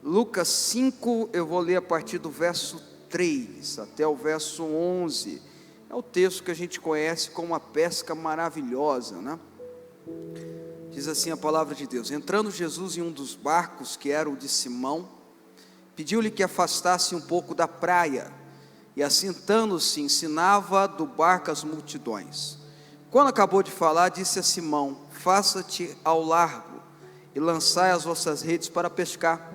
Lucas 5, eu vou ler a partir do verso 3 até o verso 11. É o texto que a gente conhece como a pesca maravilhosa, né? Diz assim a palavra de Deus: entrando Jesus em um dos barcos, que era o de Simão, pediu-lhe que afastasse um pouco da praia, e assentando-se ensinava do barco as multidões. Quando acabou de falar, disse a Simão: faça-te ao largo e lançai as vossas redes para pescar.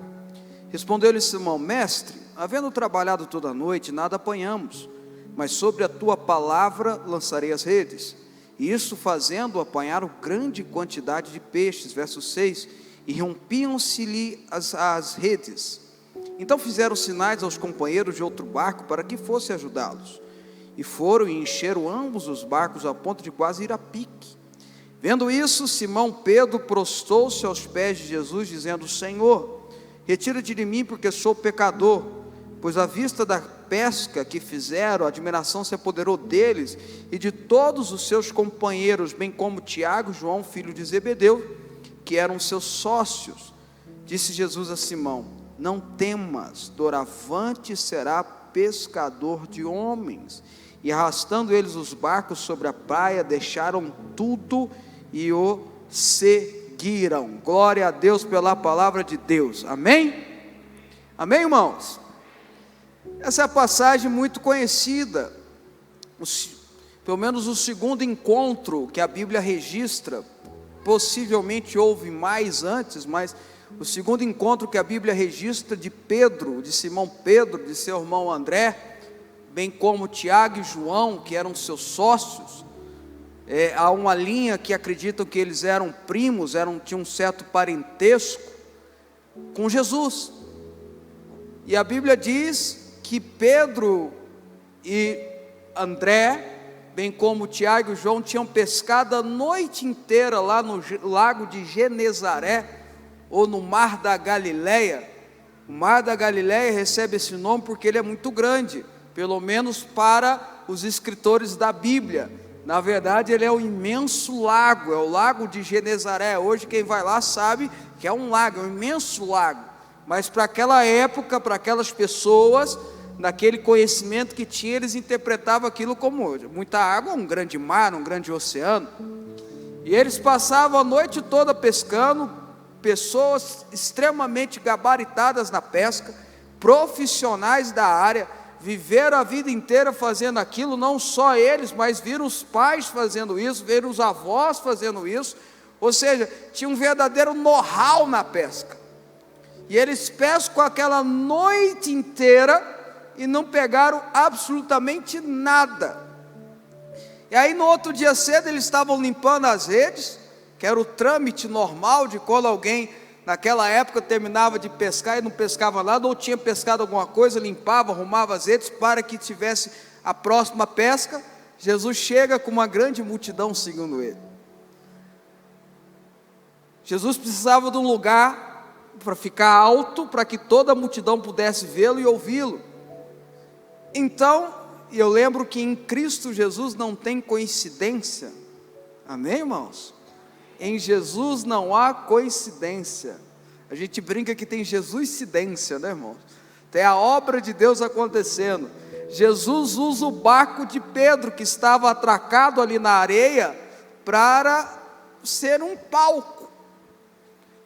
Respondeu-lhe Simão: mestre, havendo trabalhado toda a noite, nada apanhamos, mas sobre a tua palavra lançarei as redes. E isso fazendo, apanharam grande quantidade de peixes. Verso 6: e rompiam-se-lhe as redes. Então fizeram sinais aos companheiros de outro barco para que fosse ajudá-los. E foram e encheram ambos os barcos ao ponto de quase ir a pique. Vendo isso, Simão Pedro prostrou-se aos pés de Jesus, dizendo: Senhor, retira-te de mim, porque sou pecador. Pois à vista da pesca que fizeram, a admiração se apoderou deles e de todos os seus companheiros, bem como Tiago e João, filho de Zebedeu, que eram seus sócios. Disse Jesus a Simão: não temas, doravante será pescador de homens. E arrastando eles os barcos sobre a praia, deixaram tudo e o seguiram. Glória a Deus pela palavra de Deus. Amém? Amém, irmãos? Essa é a passagem muito conhecida, pelo menos o segundo encontro que a Bíblia registra. Possivelmente houve mais antes, mas o segundo encontro que a Bíblia registra de Pedro, de Simão Pedro, de seu irmão André, bem como Tiago e João, que eram seus sócios. Há uma linha que acreditam que eles eram primos, tinham um certo parentesco com Jesus. E a Bíblia diz que Pedro e André, bem como Tiago e João, tinham pescado a noite inteira lá no lago de Genezaré, ou no Mar da Galileia. O Mar da Galileia recebe esse nome porque ele é muito grande, pelo menos para os escritores da Bíblia. Na verdade, ele é um imenso lago, é o lago de Genezaré. Hoje quem vai lá sabe que é um lago, é um imenso lago. Mas para aquela época, para aquelas pessoas, naquele conhecimento que tinha, eles interpretavam aquilo como muita água, um grande mar, um grande oceano. E eles passavam a noite toda pescando, pessoas extremamente gabaritadas na pesca, profissionais da área, viveram a vida inteira fazendo aquilo. Não só eles, mas viram os pais fazendo isso, viram os avós fazendo isso, ou seja, tinha um verdadeiro know-how na pesca. E eles pescam aquela noite inteira e não pegaram absolutamente nada. E aí no outro dia cedo eles estavam limpando as redes, que era o trâmite normal de quando alguém naquela época terminava de pescar e não pescava nada, ou tinha pescado alguma coisa, limpava, arrumava as redes para que tivesse a próxima pesca. Jesus chega com uma grande multidão seguindo ele. Jesus precisava de um lugar para ficar alto, para que toda a multidão pudesse vê-lo e ouvi-lo. Então, eu lembro que em Cristo Jesus não tem coincidência. Amém, irmãos? Em Jesus não há coincidência. A gente brinca que tem Jesuscidência, né, irmãos? Tem a obra de Deus acontecendo. Jesus usa o barco de Pedro, que estava atracado ali na areia, para ser um palco.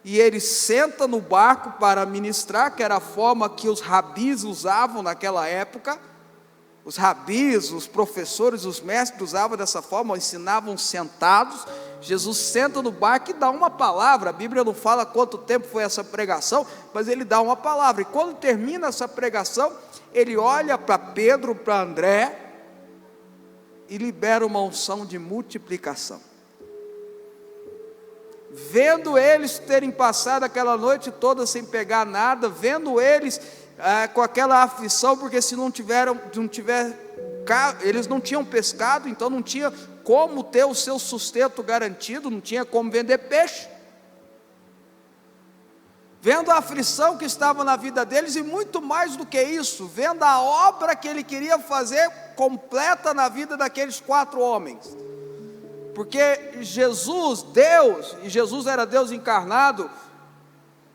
E ele senta no barco para ministrar, que era a forma que os rabis usavam naquela época. Os rabis, os professores, os mestres usavam dessa forma, ensinavam sentados. Jesus senta no barco e dá uma palavra. A Bíblia não fala quanto tempo foi essa pregação, mas ele dá uma palavra. E quando termina essa pregação, ele olha para Pedro, para André, e libera uma unção de multiplicação. Vendo eles terem passado aquela noite toda sem pegar nada, vendo eles com aquela aflição, porque se eles não tinham pescado, então não tinha como ter o seu sustento garantido, não tinha como vender peixe. Vendo a aflição que estava na vida deles, e muito mais do que isso, vendo a obra que ele queria fazer completa na vida daqueles 4 homens. Porque Jesus, Deus, e Jesus era Deus encarnado,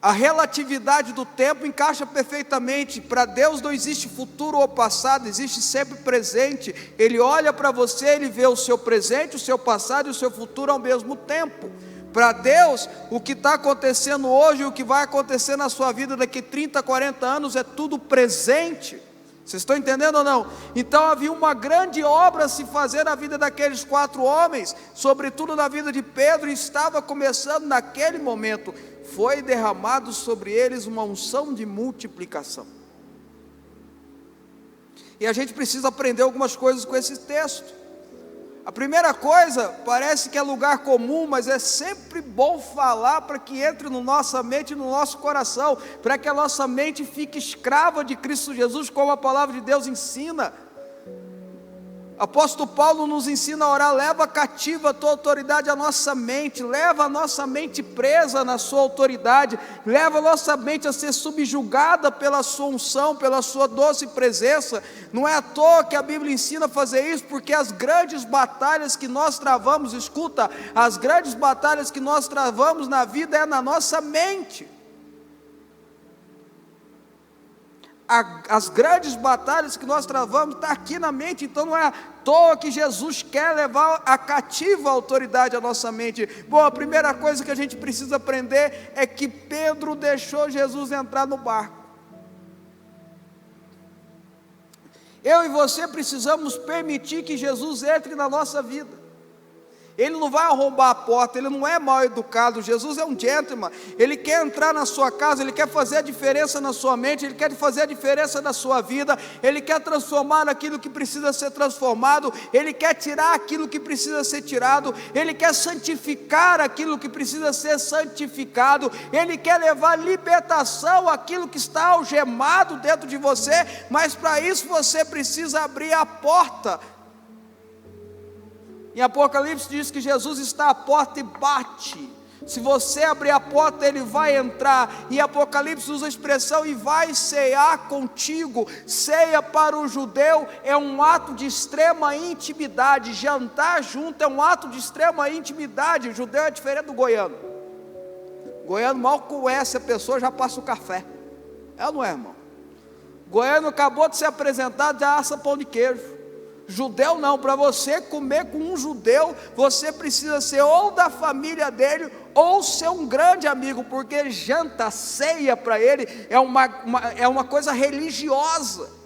A relatividade do tempo encaixa perfeitamente. Para Deus não existe futuro ou passado, existe sempre presente. Ele olha para você, Ele vê o seu presente, o seu passado e o seu futuro ao mesmo tempo. Para Deus, o que está acontecendo hoje, o que vai acontecer na sua vida daqui 30, 40 anos, é tudo presente. Vocês estão entendendo ou não? Então havia uma grande obra a se fazer na vida daqueles 4 homens, sobretudo na vida de Pedro, e estava começando naquele momento. Foi derramado sobre eles uma unção de multiplicação. E a gente precisa aprender algumas coisas com esse texto. A primeira coisa, parece que é lugar comum, mas é sempre bom falar para que entre na nossa mente e no nosso coração, para que a nossa mente fique escrava de Cristo Jesus, como a palavra de Deus ensina. Apóstolo Paulo nos ensina a orar: leva cativa a tua autoridade à nossa mente, leva a nossa mente presa na sua autoridade, leva a nossa mente a ser subjugada pela sua unção, pela sua doce presença. Não é à toa que a Bíblia ensina a fazer isso, porque as grandes batalhas que nós travamos, escuta, as grandes batalhas que nós travamos na vida é na nossa mente. As grandes batalhas que nós travamos estão aqui na mente. Então não é à toa que Jesus quer levar a cativa a autoridade à nossa mente. Bom, a primeira coisa que a gente precisa aprender é que Pedro deixou Jesus entrar no barco. Eu e você precisamos permitir que Jesus entre na nossa vida. Ele não vai arrombar a porta, Ele não é mal educado. Jesus é um gentleman. Ele quer entrar na sua casa, Ele quer fazer a diferença na sua mente, Ele quer fazer a diferença na sua vida, Ele quer transformar aquilo que precisa ser transformado, Ele quer tirar aquilo que precisa ser tirado, Ele quer santificar aquilo que precisa ser santificado, Ele quer levar libertação àquilo que está algemado dentro de você, mas para isso você precisa abrir a porta. Em Apocalipse diz que Jesus está à porta e bate. Se você abrir a porta, Ele vai entrar. E Apocalipse usa a expressão: e vai cear contigo. Ceia para o judeu é um ato de extrema intimidade. Jantar junto é um ato de extrema intimidade. O judeu é diferente do goiano. O goiano mal conhece a pessoa, já passa o café. É ou não é, irmão? O goiano acabou de ser apresentado, já assa pão de queijo. Judeu não. Para você comer com um judeu, você precisa ser ou da família dele, ou ser um grande amigo, porque janta, ceia para ele é uma coisa religiosa.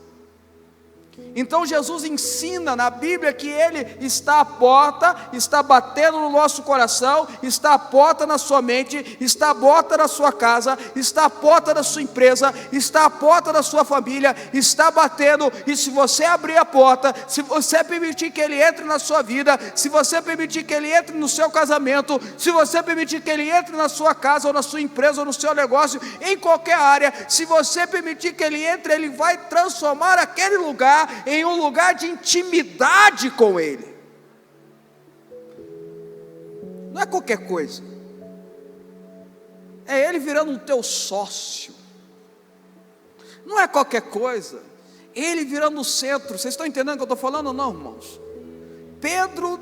Então Jesus ensina na Bíblia que Ele está à porta, está batendo no nosso coração, está à porta na sua mente, está à porta na sua casa, está à porta da sua empresa, está à porta da sua família, está batendo. E se você abrir a porta, se você permitir que Ele entre na sua vida, se você permitir que Ele entre no seu casamento, se você permitir que Ele entre na sua casa, ou na sua empresa, ou no seu negócio, em qualquer área, se você permitir que Ele entre, Ele vai transformar aquele lugar em um lugar de intimidade com Ele. Não é qualquer coisa, é Ele virando um teu sócio. Não é qualquer coisa, Ele virando o centro. Vocês estão entendendo o que eu estou falando ou não, irmãos? Pedro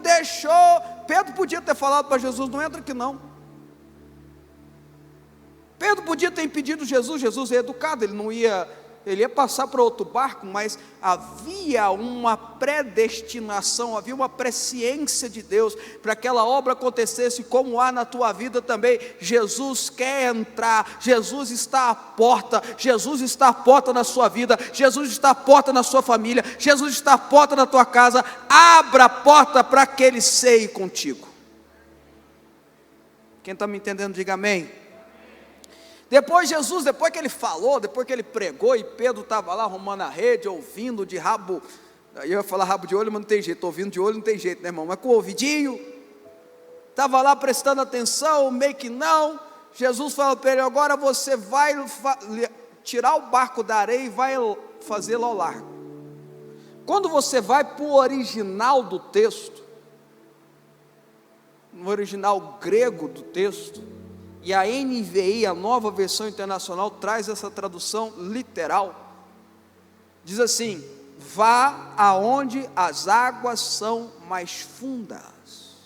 podia ter falado para Jesus: não entra aqui não. Pedro podia ter impedido Jesus é educado, ele ia passar para outro barco, mas havia uma predestinação, havia uma presciência de Deus para que aquela obra acontecesse, como há na tua vida também. Jesus quer entrar, Jesus está à porta, Jesus está à porta na sua vida, Jesus está à porta na sua família, Jesus está à porta na tua casa. Abra a porta para que Ele ceie contigo. Quem está me entendendo, diga amém. Depois que Ele falou, depois que Ele pregou, e Pedro estava lá arrumando a rede, ouvindo de rabo, eu ia falar rabo de olho, mas não tem jeito, ouvindo de olho não tem jeito, né, irmão? Mas com o ouvidinho, estava lá prestando atenção, meio que não. Jesus falou para ele: agora você vai tirar o barco da areia e vai fazê-lo ao largo. Quando você vai para o original do texto, no original grego do texto, e a NVI, a Nova Versão Internacional, traz essa tradução literal, diz assim: vá aonde as águas são mais fundas.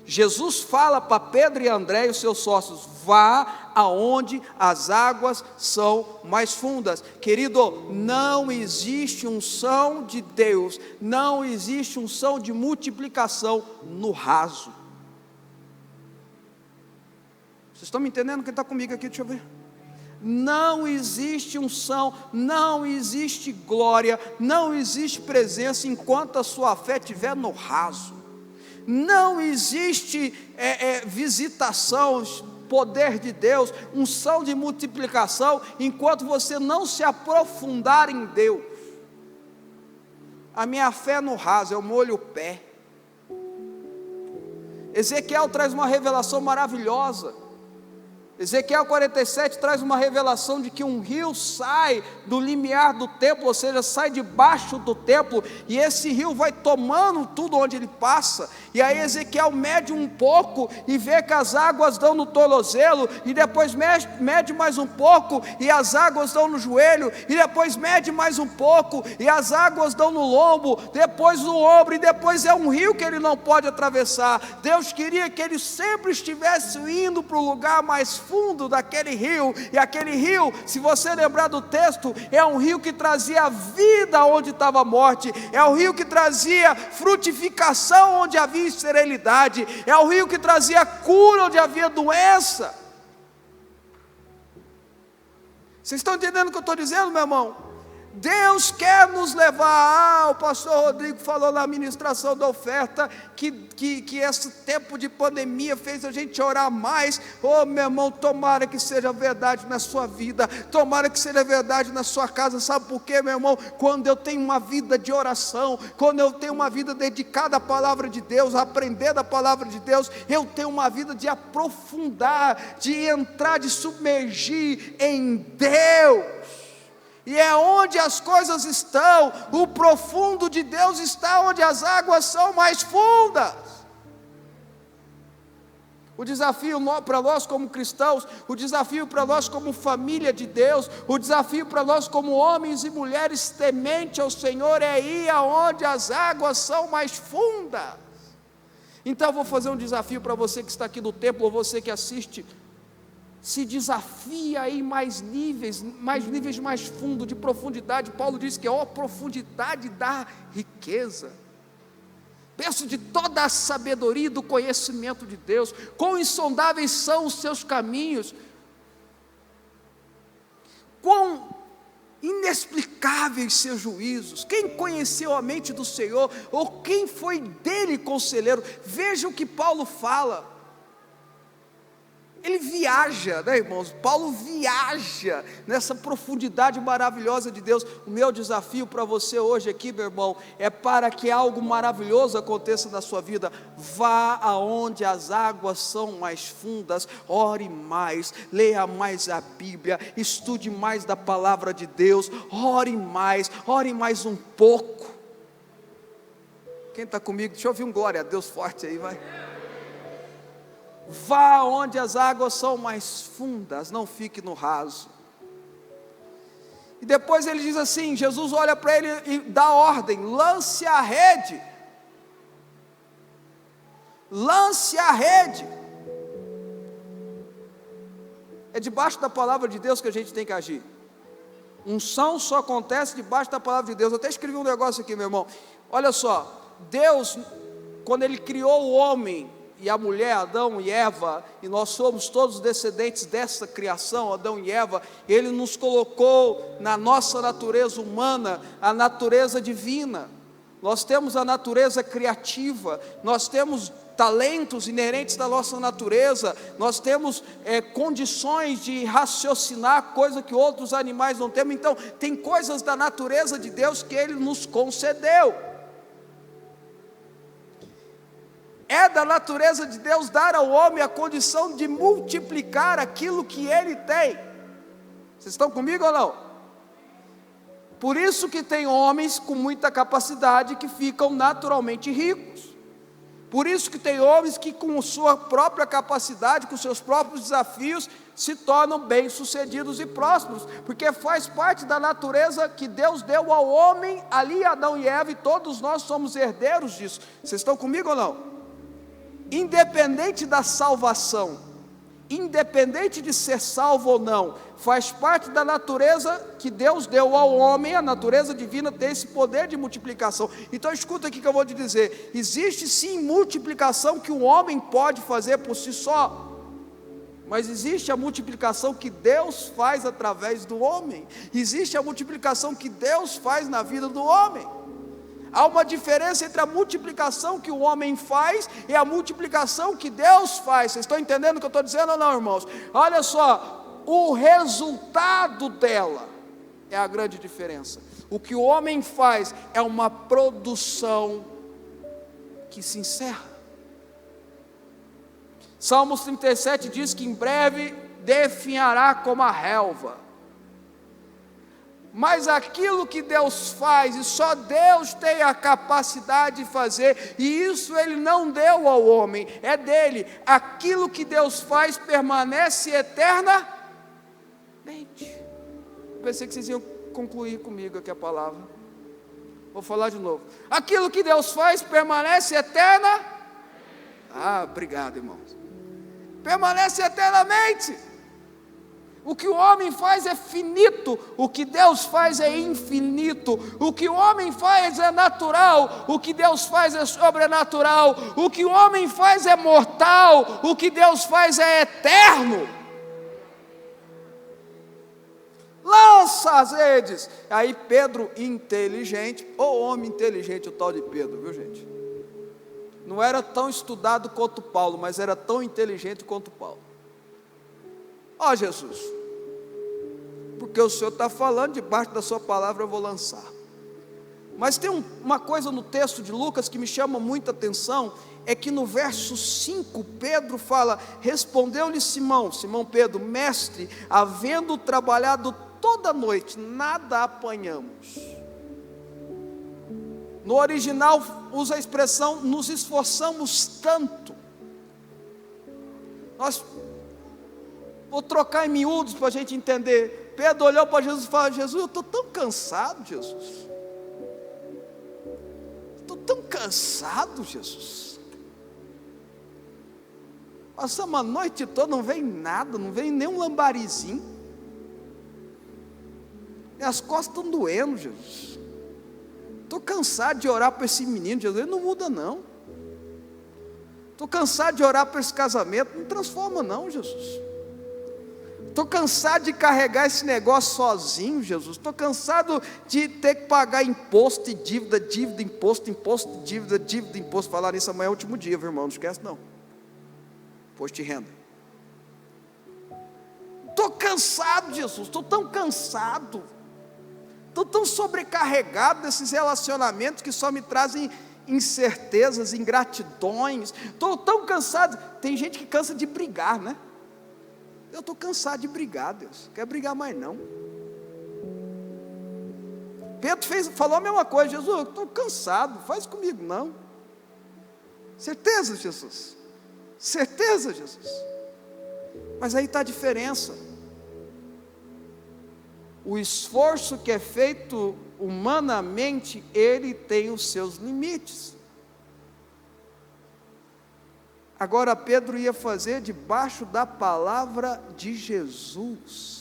Jesus fala para Pedro e André e os seus sócios: vá aonde as águas são mais fundas. Querido, não existe unção de Deus, não existe unção de multiplicação no raso. Vocês estão me entendendo? Quem está comigo aqui, deixa eu ver. Não existe unção, não existe glória, não existe presença enquanto a sua fé estiver no raso. Não existe visitação, poder de Deus, unção de multiplicação, enquanto você não se aprofundar em Deus. A minha fé é no raso, eu molho o pé. Ezequiel traz uma revelação maravilhosa. Ezequiel 47 traz uma revelação de que um rio sai do limiar do templo, ou seja, sai debaixo do templo, e esse rio vai tomando tudo onde ele passa. E aí Ezequiel mede um pouco e vê que as águas dão no tornozelo, e depois mede mais um pouco e as águas dão no joelho, e depois mede mais um pouco e as águas dão no lombo, depois no ombro, e depois é um rio que ele não pode atravessar. Deus queria que ele sempre estivesse indo para o lugar mais fundo daquele rio, e aquele rio, se você lembrar do texto, é um rio que trazia vida onde estava a morte, é o rio que trazia frutificação onde havia esterilidade, é o rio que trazia cura onde havia doença. Vocês estão entendendo o que eu estou dizendo, meu irmão? Deus quer nos levar. O pastor Rodrigo falou na ministração da oferta que esse tempo de pandemia fez a gente orar mais. Oh, meu irmão, tomara que seja verdade na sua vida, tomara que seja verdade na sua casa. Sabe por quê, meu irmão? Quando eu tenho uma vida de oração, quando eu tenho uma vida dedicada à palavra de Deus, a aprender da palavra de Deus, eu tenho uma vida de aprofundar, de entrar, de submergir em Deus. E é onde as coisas estão, o profundo de Deus está onde as águas são mais fundas. O desafio para nós como cristãos, o desafio para nós como família de Deus, o desafio para nós como homens e mulheres tementes ao Senhor é ir aonde as águas são mais fundas. Então eu vou fazer um desafio para você que está aqui no templo, ou você que assiste. Se desafia aí mais níveis mais fundo, de profundidade. Paulo diz que é a profundidade da riqueza. Penso de toda a sabedoria e do conhecimento de Deus. Quão insondáveis são os seus caminhos, quão inexplicáveis seus juízos. Quem conheceu a mente do Senhor, ou quem foi dele conselheiro? Veja o que Paulo fala. Ele viaja, né, irmãos? Paulo viaja nessa profundidade maravilhosa de Deus. O meu desafio para você hoje aqui, meu irmão, é para que algo maravilhoso aconteça na sua vida. Vá aonde as águas são mais fundas, ore mais, leia mais a Bíblia, estude mais da palavra de Deus, ore mais um pouco. Quem está comigo? Deixa eu ouvir um glória a Deus forte aí, vai. Vá onde as águas são mais fundas, não fique no raso. E depois ele diz assim, Jesus olha para ele e dá ordem: lance a rede. Lance a rede. É debaixo da palavra de Deus que a gente tem que agir. Unção só acontece debaixo da palavra de Deus. Eu até escrevi um negócio aqui, meu irmão. Olha só, Deus, quando Ele criou o homem e a mulher, Adão e Eva, e nós somos todos descendentes dessa criação, Adão e Eva, Ele nos colocou na nossa natureza humana, a natureza divina. Nós temos a natureza criativa, nós temos talentos inerentes da nossa natureza, nós temos condições de raciocinar, coisa que outros animais não têm. Então, tem coisas da natureza de Deus que Ele nos concedeu. É da natureza de Deus dar ao homem a condição de multiplicar aquilo que ele tem. Vocês estão comigo ou não? Por isso que tem homens com muita capacidade que ficam naturalmente ricos. Por isso que tem homens que com sua própria capacidade, com seus próprios desafios, se tornam bem-sucedidos e prósperos, porque faz parte da natureza que Deus deu ao homem, ali Adão e Eva, e todos nós somos herdeiros disso. Vocês estão comigo ou não? independente da salvação, independente de ser salvo ou não, faz parte da natureza que Deus deu ao homem. A natureza divina tem esse poder de multiplicação. Então escuta aqui que eu vou te dizer: existe sim multiplicação que o homem pode fazer por si só, mas existe a multiplicação que Deus faz através do homem. Existe a multiplicação que Deus faz na vida do homem. Há uma diferença entre a multiplicação que o homem faz e a multiplicação que Deus faz. Vocês estão entendendo o que eu estou dizendo ou não, irmãos? Olha só, o resultado dela é a grande diferença. O que o homem faz é uma produção que se encerra. Salmos 37 diz que em breve definhará como a relva. Mas aquilo que Deus faz, e só Deus tem a capacidade de fazer, e isso Ele não deu ao homem, é dele. Aquilo que Deus faz permanece eternamente. Eu pensei que vocês iam concluir comigo aqui a palavra. Vou falar de novo. Aquilo que Deus faz permanece eterna. Obrigado, irmãos. Permanece eternamente. O que o homem faz é finito, o que Deus faz é infinito. O que o homem faz é natural, o que Deus faz é sobrenatural. O que o homem faz é mortal, o que Deus faz é eterno. Lança as redes. Aí Pedro, inteligente, homem inteligente, o tal de Pedro, viu, gente? Não era tão estudado quanto Paulo, mas era tão inteligente quanto Paulo. Jesus, porque o Senhor está falando, debaixo da sua palavra eu vou lançar. Mas tem uma coisa no texto de Lucas que me chama muita atenção, é que no verso 5, Pedro fala: respondeu-lhe Simão Pedro, mestre, havendo trabalhado toda a noite, nada apanhamos. No original usa a expressão, nos esforçamos tanto. Vou trocar em miúdos para a gente entender. Pedro olhou para Jesus e falou: Jesus, eu estou tão cansado, Jesus. Estou tão cansado, Jesus. Passamos a noite toda, não vem nada, não vem nem um lambarizinho. Minhas costas estão doendo, Jesus. Estou cansado de orar para esse menino, Jesus, ele não muda não. Estou cansado de orar para esse casamento, não transforma não, Jesus. Estou cansado de carregar esse negócio sozinho, Jesus. Estou cansado de ter que pagar imposto e dívida, imposto, dívida, imposto. Falar isso amanhã é o último dia, viu, irmão? Não esquece não. Imposto de renda. Estou cansado, Jesus. Estou tão cansado. Estou tão sobrecarregado desses relacionamentos que só me trazem incertezas, ingratidões. Estou tão cansado. Tem gente que cansa de brigar, né? Eu estou cansado de brigar, Deus. Não quero brigar mais não. Pedro falou a mesma coisa: Jesus, eu estou cansado, faz comigo não. Certeza, Jesus. Certeza, Jesus. Mas aí está a diferença. O esforço que é feito humanamente, ele tem os seus limites. Agora Pedro ia fazer debaixo da palavra de Jesus.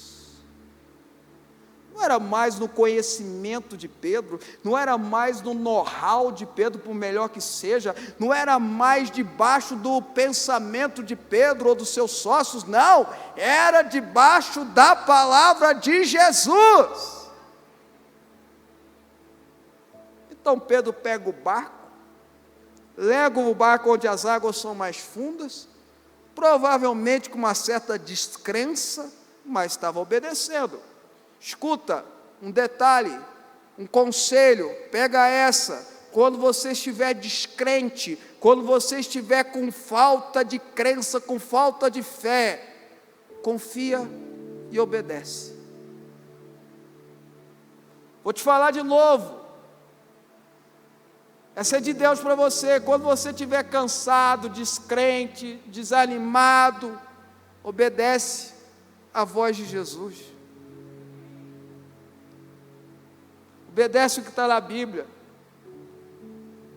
Não era mais no conhecimento de Pedro, não era mais no know-how de Pedro, por melhor que seja, não era mais debaixo do pensamento de Pedro ou dos seus sócios, não, era debaixo da palavra de Jesus. Então Pedro pega o barco, leva o barco onde as águas são mais fundas, provavelmente com uma certa descrença, mas estava obedecendo. Escuta, um detalhe, um conselho, pega essa: quando você estiver descrente, quando você estiver com falta de crença, com falta de fé, confia e obedece. Vou te falar de novo, essa é de Deus para você. Quando você estiver cansado, descrente, desanimado, obedece à voz de Jesus. Obedece o que está na Bíblia.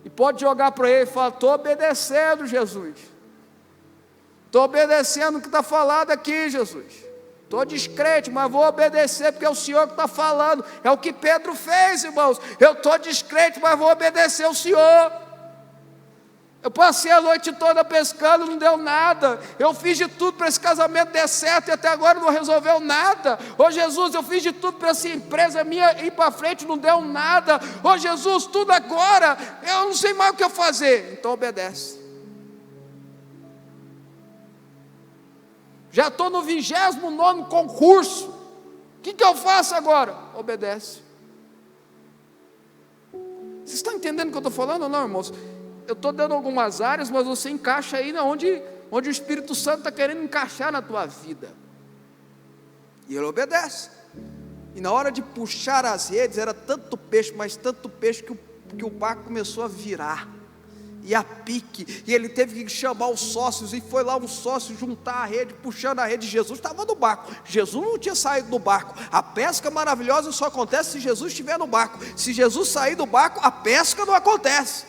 E pode jogar para ele e falar: estou obedecendo, Jesus. Estou obedecendo o que está falado aqui, Jesus. Estou descrente, mas vou obedecer, porque é o Senhor que está falando. É o que Pedro fez, irmãos. Eu estou descrente, mas vou obedecer ao Senhor. Eu passei a noite toda pescando, não deu nada. Eu fiz de tudo para esse casamento dar certo e até agora não resolveu nada. Ô Jesus, eu fiz de tudo para essa empresa minha ir para frente, não deu nada. Ô Jesus, tudo agora, eu não sei mais o que eu fazer. Então obedece. Já estou no 29º concurso. O que eu faço agora? Obedece. Vocês estão entendendo o que eu estou falando ou não, irmãos? Eu estou dando algumas áreas, mas você encaixa aí onde o Espírito Santo está querendo encaixar na tua vida. E ele obedece. E na hora de puxar as redes, era tanto peixe, mas tanto peixe que o barco começou a virar. E a pique, e ele teve que chamar os sócios, e foi lá um sócio juntar a rede, puxando a rede. Jesus estava no barco, Jesus não tinha saído do barco. A pesca maravilhosa só acontece se Jesus estiver no barco. Se Jesus sair do barco, a pesca não acontece.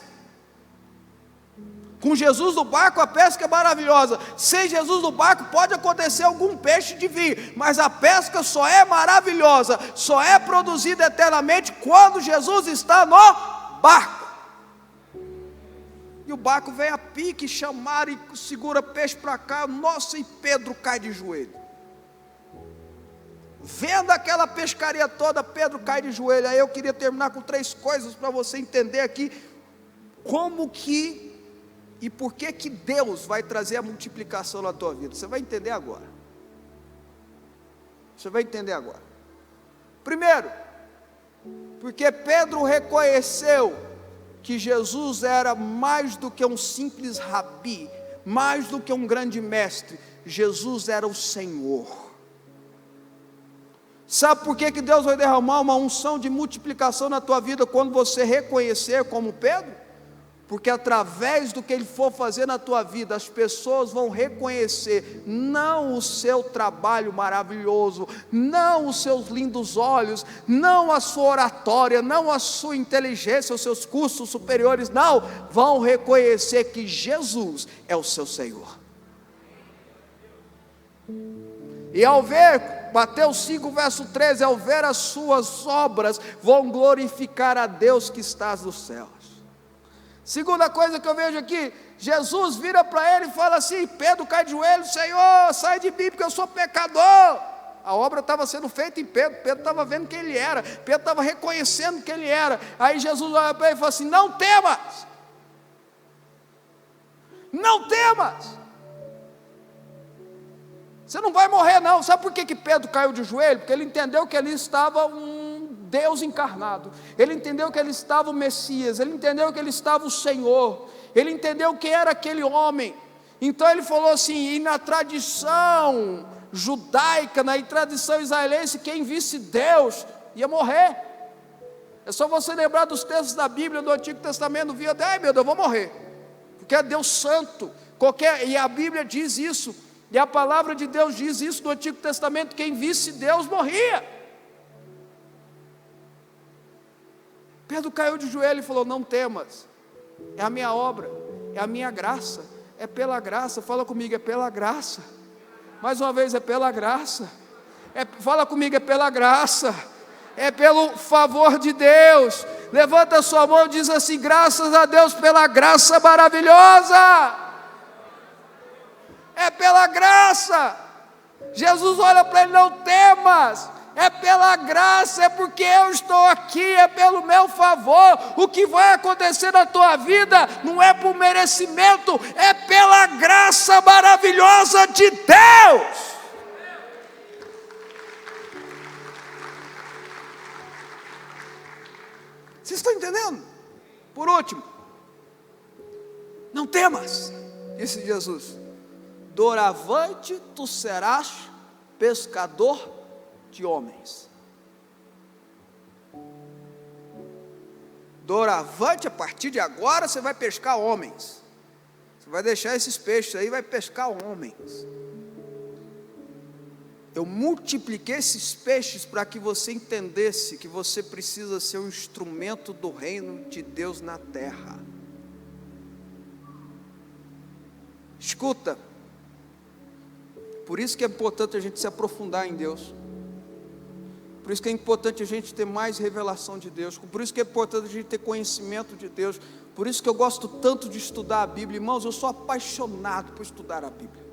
Com Jesus no barco, a pesca é maravilhosa. Sem Jesus no barco, pode acontecer algum peixe de vir, mas a pesca só é maravilhosa, só é produzida eternamente quando Jesus está no barco. E o barco vem a pique, chamar e segura peixe para cá. Nossa, e Pedro cai de joelho. Vendo aquela pescaria toda, Pedro cai de joelho. Aí eu queria terminar com 3 coisas para você entender aqui como que e por que que Deus vai trazer a multiplicação na tua vida. Você vai entender agora. Você vai entender agora. Primeiro, porque Pedro reconheceu que Jesus era mais do que um simples rabi, mais do que um grande mestre. Jesus era o Senhor. Sabe por que Deus vai derramar uma unção de multiplicação na tua vida quando você reconhecer como Pedro? Porque através do que Ele for fazer na tua vida, as pessoas vão reconhecer não o seu trabalho maravilhoso, não os seus lindos olhos, não a sua oratória, não a sua inteligência, os seus cursos superiores, não, vão reconhecer que Jesus é o seu Senhor. E ao ver, Mateus 5, verso 13, ao ver as suas obras, vão glorificar a Deus que está nos céus. Segunda coisa que eu vejo aqui, Jesus vira para ele e fala assim, Pedro cai de joelho, Senhor, sai de mim porque eu sou pecador. A obra estava sendo feita em Pedro, Pedro estava vendo quem ele era, Pedro estava reconhecendo quem ele era. Aí Jesus olha para ele e fala assim, não temas, não temas, você não vai morrer não. Sabe por que Pedro caiu de joelho? Porque ele entendeu que ali estava Deus encarnado, ele entendeu que ele estava o Messias, ele entendeu que ele estava o Senhor, ele entendeu quem era aquele homem. Então ele falou assim, e na tradição judaica, na tradição israelense, quem visse Deus ia morrer. É só você lembrar dos textos da Bíblia, do Antigo Testamento, via, ai meu Deus, eu vou morrer, porque é Deus santo, e a Bíblia diz isso, e a palavra de Deus diz isso no Antigo Testamento, quem visse Deus morria. Pedro caiu de joelho e falou, não temas, é a minha obra, é a minha graça, é pela graça. Fala comigo, é pela graça. Mais uma vez, é pela graça. Fala comigo, é pela graça, é pelo favor de Deus. Levanta a sua mão e diz assim, graças a Deus pela graça maravilhosa. É pela graça. Jesus olha para ele, não temas, é pela graça, é porque eu estou aqui, é pelo meu favor. O que vai acontecer na tua vida não é por merecimento, é pela graça maravilhosa de Deus. Vocês estão entendendo? Por último, não temas, disse Jesus, doravante tu serás pescador de homens. Doravante, a partir de agora você vai pescar homens. Você vai deixar esses peixes aí, vai pescar homens. Eu multipliquei esses peixes para que você entendesse que você precisa ser um instrumento do reino de Deus na terra. Escuta, Por isso que é importante a gente se aprofundar em Deus. Por isso que é importante a gente ter mais revelação de Deus. Por isso que é importante a gente ter conhecimento de Deus. Por isso que eu gosto tanto de estudar a Bíblia. Irmãos, eu sou apaixonado por estudar a Bíblia.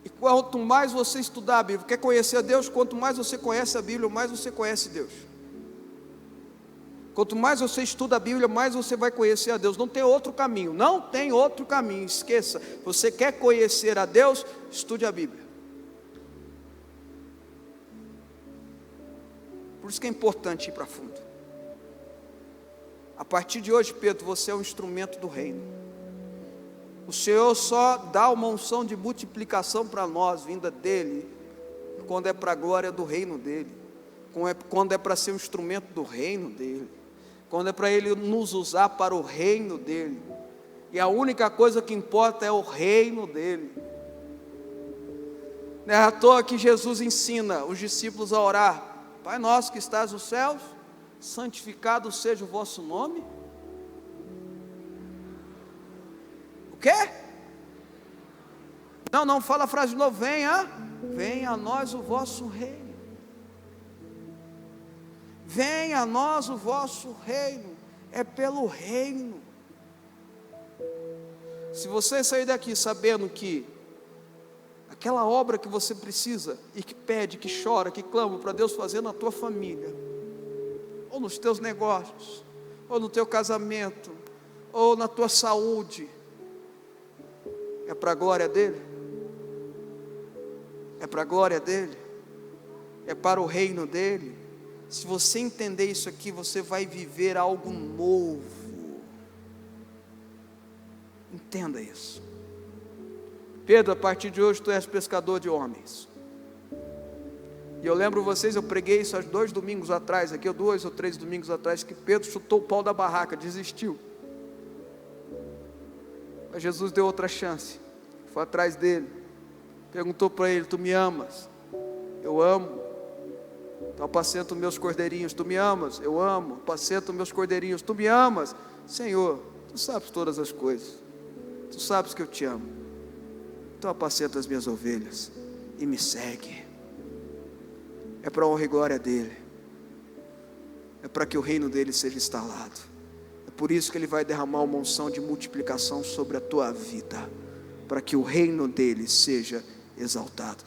E quanto mais você estudar a Bíblia, quer conhecer a Deus, quanto mais você conhece a Bíblia, mais você conhece Deus. Quanto mais você estuda a Bíblia, mais você vai conhecer a Deus. Não tem outro caminho, não tem outro caminho, esqueça. Você quer conhecer a Deus, estude a Bíblia. Por isso que é importante ir para fundo. A partir de hoje, Pedro, você é um instrumento do reino. O Senhor só dá uma unção de multiplicação para nós, vinda dEle, quando é para a glória do reino dEle, quando é para ser um instrumento do reino dEle, quando é para Ele nos usar para o reino dEle, e a única coisa que importa é o reino dEle. Não é à toa que Jesus ensina os discípulos a orar: Pai nosso que estás nos céus, santificado seja o vosso nome. O quê? Não, fala a frase de novo. Venha a nós o vosso reino. Venha a nós o vosso reino. É pelo reino. Se você sair daqui sabendo que aquela obra que você precisa, e que pede, que chora, que clama para Deus fazer na tua família, ou nos teus negócios, ou no teu casamento, ou na tua saúde, é para a glória dEle? É para a glória dEle? É para o reino dEle? Se você entender isso aqui, você vai viver algo novo. Entenda isso. Pedro, a partir de hoje tu és pescador de homens. E eu lembro vocês, eu preguei isso há 2 domingos atrás, aqui 2 ou 3 domingos atrás, que Pedro chutou o pau da barraca, desistiu. Mas Jesus deu outra chance, foi atrás dele, perguntou para ele: tu me amas? Eu amo. Então apacento meus cordeirinhos. Tu me amas? Eu amo. Apacento meus cordeirinhos. Tu me amas? Senhor, tu sabes todas as coisas, tu sabes que eu te amo. Então apacenta as minhas ovelhas e me segue. É para a honra e glória dEle, é para que o reino dEle seja instalado. É por isso que Ele vai derramar uma unção de multiplicação sobre a tua vida, para que o reino dEle seja exaltado.